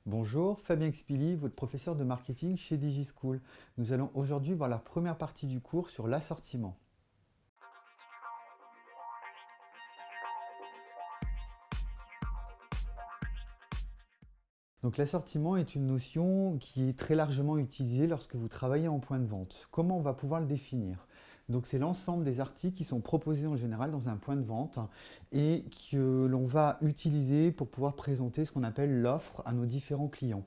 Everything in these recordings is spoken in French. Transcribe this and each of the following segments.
Bonjour, Fabien Expili, votre professeur de marketing chez DigiSchool. Nous allons aujourd'hui voir la première partie du cours sur l'assortiment. Donc l'assortiment est une notion qui est très largement utilisée lorsque vous travaillez en point de vente. Comment on va pouvoir le définir? Donc c'est l'ensemble des articles qui sont proposés en général dans un point de vente et que l'on va utiliser pour pouvoir présenter ce qu'on appelle l'offre à nos différents clients.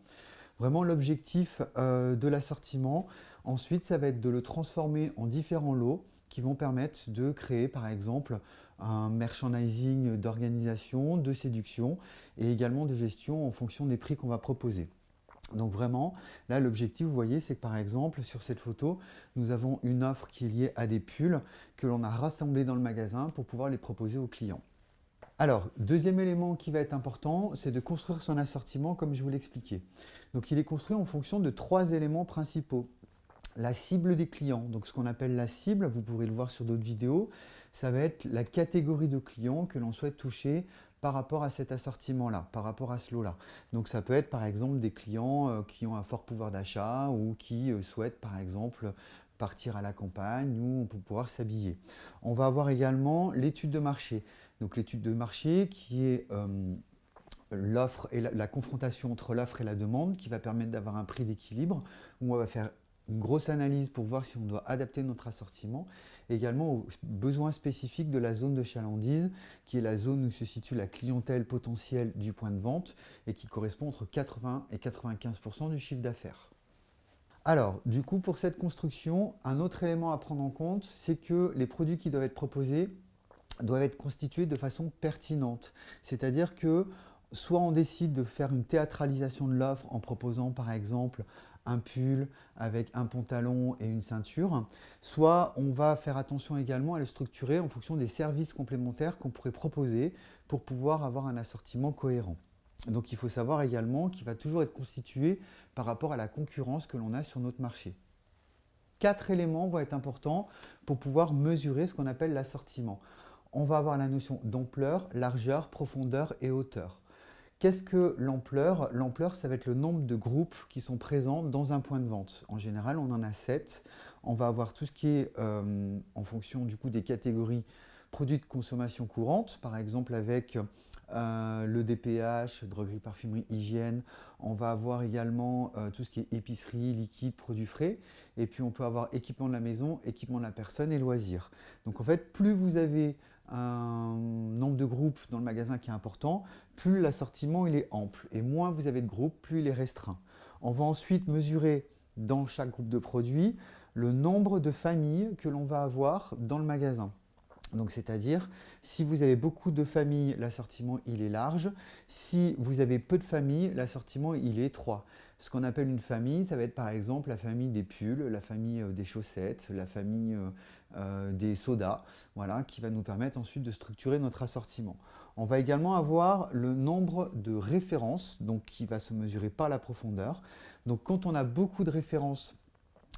Vraiment l'objectif de l'assortiment, ensuite, ça va être de le transformer en différents lots qui vont permettre de créer par exemple un merchandising d'organisation, de séduction et également de gestion en fonction des prix qu'on va proposer. Donc vraiment, là l'objectif, vous voyez, c'est que par exemple sur cette photo, nous avons une offre qui est liée à des pulls que l'on a rassemblés dans le magasin pour pouvoir les proposer aux clients. Alors, deuxième élément qui va être important, c'est de construire son assortiment comme je vous l'expliquais. Donc il est construit en fonction de 3 éléments principaux. La cible des clients, donc ce qu'on appelle la cible, vous pourrez le voir sur d'autres vidéos, ça va être la catégorie de clients que l'on souhaite toucher par rapport à cet assortiment-là, par rapport à ce lot-là. Donc ça peut être par exemple des clients qui ont un fort pouvoir d'achat ou qui souhaitent par exemple partir à la campagne ou pour pouvoir s'habiller. On va avoir également l'étude de marché. Donc l'étude de marché qui est l'offre et la confrontation entre l'offre et la demande qui va permettre d'avoir un prix d'équilibre où on va faire une grosse analyse pour voir si on doit adapter notre assortiment, également aux besoins spécifiques de la zone de chalandise, qui est la zone où se situe la clientèle potentielle du point de vente et qui correspond entre 80 et 95% du chiffre d'affaires. Alors, du coup, pour cette construction, un autre élément à prendre en compte, c'est que les produits qui doivent être proposés doivent être constitués de façon pertinente. C'est-à-dire que soit on décide de faire une théâtralisation de l'offre en proposant par exemple un pull avec un pantalon et une ceinture, soit on va faire attention également à le structurer en fonction des services complémentaires qu'on pourrait proposer pour pouvoir avoir un assortiment cohérent. Donc il faut savoir également qu'il va toujours être constitué par rapport à la concurrence que l'on a sur notre marché. 4 éléments vont être importants pour pouvoir mesurer ce qu'on appelle l'assortiment. On va avoir la notion d'ampleur, largeur, profondeur et hauteur. Qu'est-ce que l'ampleur? L'ampleur, ça va être le nombre de groupes qui sont présents dans un point de vente. En général, on en a 7. On va avoir tout ce qui est en fonction du coup des catégories produits de consommation courante, par exemple avec le DPH, droguerie, parfumerie, hygiène. On va avoir également tout ce qui est épicerie, liquide, produits frais. Et puis on peut avoir équipement de la maison, équipement de la personne et loisirs. Donc en fait, plus vous avez un nombre de groupes dans le magasin qui est important, plus l'assortiment il est ample. Et moins vous avez de groupes, plus il est restreint. On va ensuite mesurer dans chaque groupe de produits le nombre de familles que l'on va avoir dans le magasin. Donc c'est-à-dire, si vous avez beaucoup de familles, l'assortiment il est large. Si vous avez peu de familles, l'assortiment il est étroit. Ce qu'on appelle une famille, ça va être par exemple la famille des pulls, la famille des chaussettes, la famille des sodas, voilà, qui va nous permettre ensuite de structurer notre assortiment. On va également avoir le nombre de références, donc qui va se mesurer par la profondeur. Donc quand on a beaucoup de références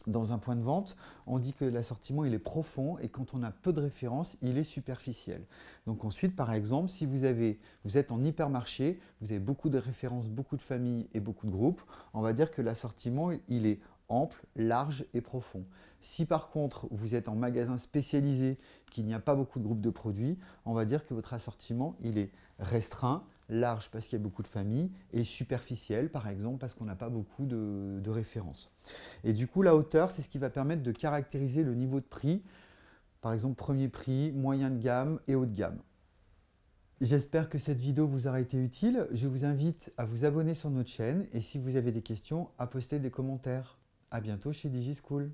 dans un point de vente, on dit que l'assortiment il est profond et quand on a peu de références, il est superficiel. Donc ensuite, par exemple, si vous êtes en hypermarché, vous avez beaucoup de références, beaucoup de familles et beaucoup de groupes, on va dire que l'assortiment il est ample, large et profond. Si par contre vous êtes en magasin spécialisé, qu'il n'y a pas beaucoup de groupes de produits, on va dire que votre assortiment il est restreint, large parce qu'il y a beaucoup de familles et superficiel par exemple parce qu'on n'a pas beaucoup de références. Et du coup la hauteur c'est ce qui va permettre de caractériser le niveau de prix, par exemple premier prix, moyen de gamme et haut de gamme. J'espère que cette vidéo vous aura été utile. Je vous invite à vous abonner sur notre chaîne et si vous avez des questions, à poster des commentaires. À bientôt chez DigiSchool.